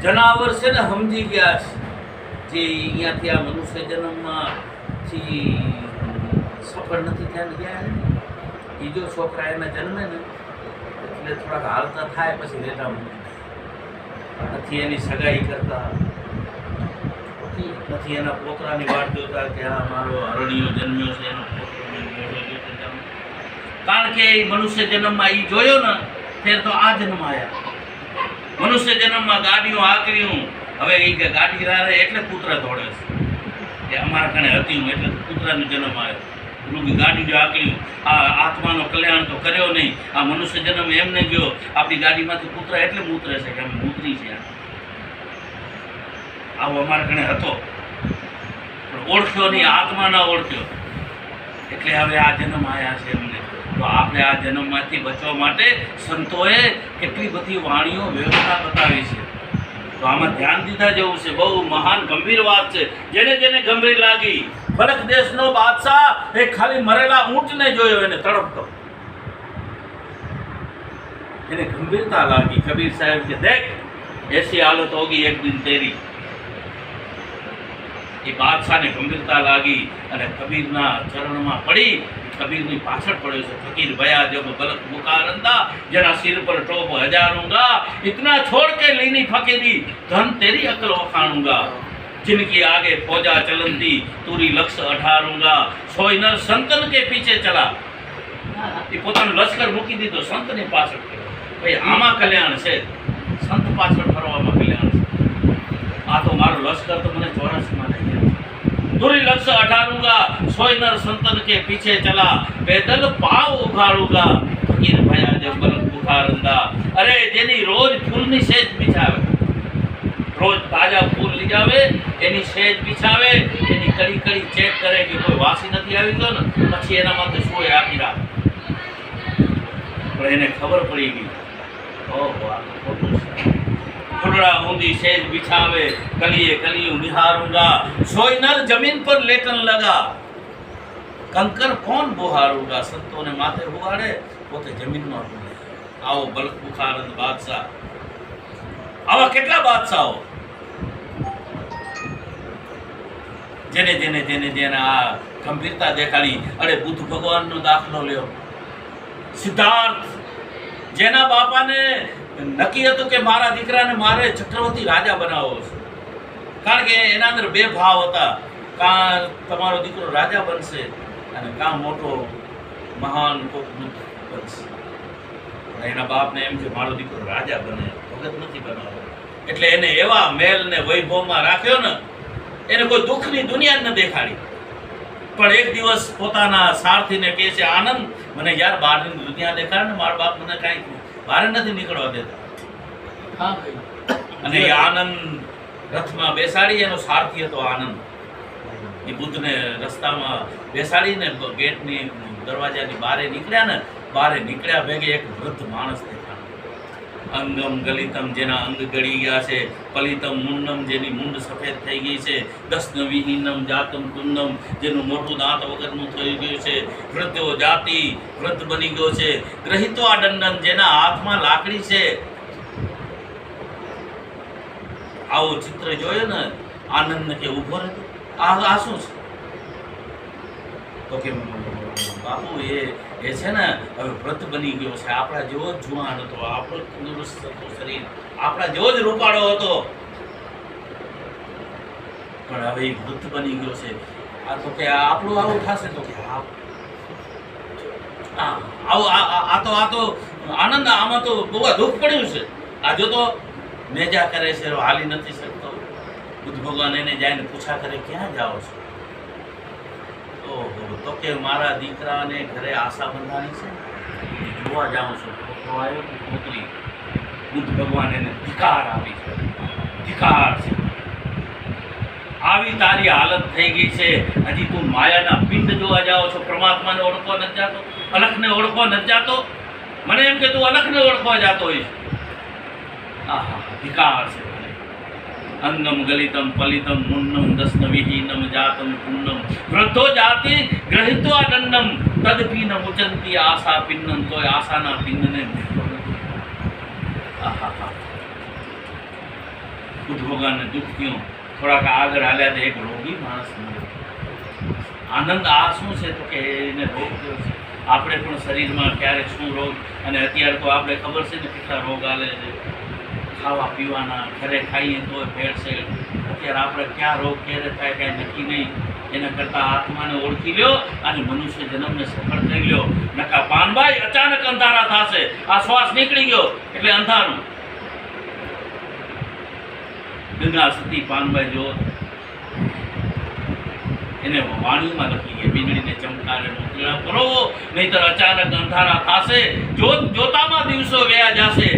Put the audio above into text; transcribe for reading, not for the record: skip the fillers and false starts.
જનાવર છે ને સમજી ગયા છે જે અહીંયાથી આ મનુષ્ય જન્મમાંથી સફળ નથી થયા ને ગયા એ જો છોકરા એના જન્મે ને એટલે થોડાક હાલતા થાય પછી રહેતા નથી એની સગાઈ કરતા નથી એના પોતરાની વાટ જોતા કે આ મારો હરણીયો જન્મ્યો છે એનો પોતરો કારણ કે એ મનુષ્ય જન્મમાં એ જોયો ને ત્યારે તો આ જન્મ આવ્યા મનુષ્ય જન્મમાં ગાડીઓ આકર્યું હવે એ કે ગાડી રારે એટલે કૂતરા દોડે છે એ અમારા કણે હતી હું એટલે કૂતરાનો જન્મ આવ્યો રૂબી ગાડી જો આકર્યું આ આત્માનો કલ્યાણ તો કર્યો નહીં આ મનુષ્ય જન્મ એમને ગયો આપણી ગાડીમાંથી કૂતરા એટલે મૂતરે છે કે અમે મૂતરી છે આવો અમારા કણે હતો પણ ઓળખ્યો નહીં આત્મા ના ઓળખ્યો એટલે હવે આ જન્મ આવ્યા છે એમને તો આપણે આ જન્મમાંથી બચવા માટે સંતોએ કેટલી બધી વાણીઓ વ્યવસ્થા બતાવી છે તો આમાં ધ્યાન દીધા જેવું છે બહુ મહાન ગંભીર વાત છે જેને જેને ગંભીર લાગી ફલક દેશનો બાદશાહ એ ખાલી મરેલા ઊંટને જોયો એને તડપતો એને ગંભીરતા લાગી કબીર સાહેબ કે દેખ એસી હાલત હોગી એક દિન તેરી એ બાદશાહને ગંભીરતા લાગી અને કબીરના ચરણમાં પડી કબીરની પાછળ પડ્યો છે ફकीर भया जब बलक बुखार अंदा जरा सिर पर टोप हजारूंगा इतना छोड़ के लीनी फकीरी धन तेरी अकल वखाणूंगा जिनकी आगे फौजा चलंती तुरी लक्ष्य अठारूंगा सोई नर संतन के पीछे चला ये પોતાનો લશ્કર મૂકી દીધો સંતની પાછળ ભાઈ આમાં કલ્યાણ છે સંત પાછળ ફરવામાં કલ્યાણ છે આ તો મારો લશ્કર તો મને 84 થઈ ગયા तुरी लक्ष्य अठारूंगा सोई नर संतन के पीछे चला पैदल पाव उखाड़ूंगा फकीर भया जब बलक बुखार अंदा अरे जेनी रोज फूलनी सेज बिछावे रोज ताजा फूल ली जावे एनी सेज बिछावे एनी कड़ी कड़ी चेक करे कि कोई वासी નથી આવી ગયો ને પછી એના માથે સોય આપી રાખ પણ એને ખબર પડી ગઈ ઓહો આ ખોટું છે फुलड़ा ऊंधी सेज बिछावे कलिए कलियों निहारूंगा सोई नर जमीन पर लेटन लगा कंकर कौन बुहारूंगा संतों ने माथे बुहाड़े पोते जमीन में डूबे आओ बलक बुखारंद बादशाह आवा કેટલા બાદશાહો જેને જેને જેને જેને આ ગંભીરતા દેખાડી અરે બુદ્ધ ભગવાનનો દાખલો લ્યો સિદ્ધાર્થ જેના બાપાને નક્કી હતું કે મારા દીકરાને મારે ચક્રવર્તી રાજા બનાવવો છે કારણ કે એના અંદર બે ભાવ હતા કાં તમારો દીકરો રાજા બનશે અને કાં મોટો મહાન કોક બુદ્ધ બનશે એના બાપને એમ કે મારો દીકરો રાજા બને ભગત નથી બનાવવો એટલે એને એવા મેલને વૈભવમાં રાખ્યો ને એને કોઈ દુઃખની દુનિયા જ ન દેખાડી પણ એક દિવસ પોતાના સારથીને કહે છે આનંદ મને યાર બહારની દુનિયા દેખાડે ને મારા બાપ મને કાંઈ બહાર નથી નીકળવા દેતા અને એ આનંદ રથમાં બેસાડી એનો સારથી હતો આનંદ એ બુદ્ધને રસ્તામાં બેસાડીને ગેટની દરવાજાની બહારે નીકળ્યા ભેગે એક વૃદ્ધ માણસ દેખાણો અંગમ ગલિતમ જેના અંગ ગળી ગયા છે પલિતમ મુન્નમ જેની મુંડ સફેદ થઈ ગઈ છે દસ્ન વિહીનમ જાતમ કુન્નમ જેનું મોટું દાંત વગરનું થઈ ગયું છે વૃદ્ધો જાતિ વૃદ્ધ બની ગયો છે ગ્રહિતો આ દંડન જેના હાથમાં લાકડી છે આવો ચિત્ર જોયો ને આનંદ કે ઉભો રહેતો આ શું છે તો કે બાપુ એ છે ને હવે વૃદ્ધ બની ગયો છે આપણા જેવો જ જુવાન હતો આપણો તંદુરસ્ત હતો શરીર આપણા જેવો જ રૂપાળો હતો પણ હવે એ વૃદ્ધ બની ગયો છે આ તો કે આપણું આવું થશે તો કે આ તો આનંદ આમાં તો બહુ દુઃખ પડ્યું છે આ જો તો મેજા કરે છે હાલી નથી શકતો બુદ્ધ ભગવાન એને જઈને પૂછા કરે ક્યાં જાઓ છો તો કે મારા દીકરાને ઘરે આશા બંધાણી છે જોવા જાઉં છું છોકરો આવ્યો કે છોકરી બુદ્ધ ભગવાન એને ધિકાર આપી છે ધિકાર છે આવી તારી હાલત થઈ ગઈ છે હજી તું માયાના પિંડ જોવા જાઓ છો પરમાત્માને ઓળખવા નથી જાતો અલખને ઓળખવા નથી જાતો મને એમ કે તું અલખને ઓળખવા જાતો હોઈશ આહા ધિકાર છે अंगम गलितम पलितम मुन्नम दस्न विहीनम जातम पुन्नम वृद्धो जाति ग्रहितो दंडम तदपि न मुचंती आशा पिन्नम तो आशाना पिन्नने બુદ્ધ ભગવાનને દુઃખ થયું. થોડાક આગળ હાલ્યા તો એક રોગી માણસ મળ્યો. આનંદ આ શું છે તો કે એને રોગ થયો છે. આપણે પણ શરીરમાં ક્યારેક શું રોગ, અને અત્યારે તો આપણે ખબર છે ને કેટલા રોગ હાલે છે, ખાવા પીવાના, ઘરે ખાઈએ તો ભેળસેળ. અત્યારે આપણે ક્યાં રોગ ક્યારે થાય કાંઈ નક્કી નહીં. એના કરતાં આત્માને ઓળખી લ્યો અને મનુષ્ય જન્મને સફળ થઈ લ્યો. નકા પાનભાઈ અચાનક અંધારા થશે. આ શ્વાસ નીકળી ગયો એટલે અંધારું. ગંગા સતી પાનભાઈ જો એને વાણીમાં લખી છે, મીંડળીને ચમકારે મોકલ્યા કરો, નહીતર અચાનક અંધારા થશે. જોતામાં દિવસો ગયા જશે,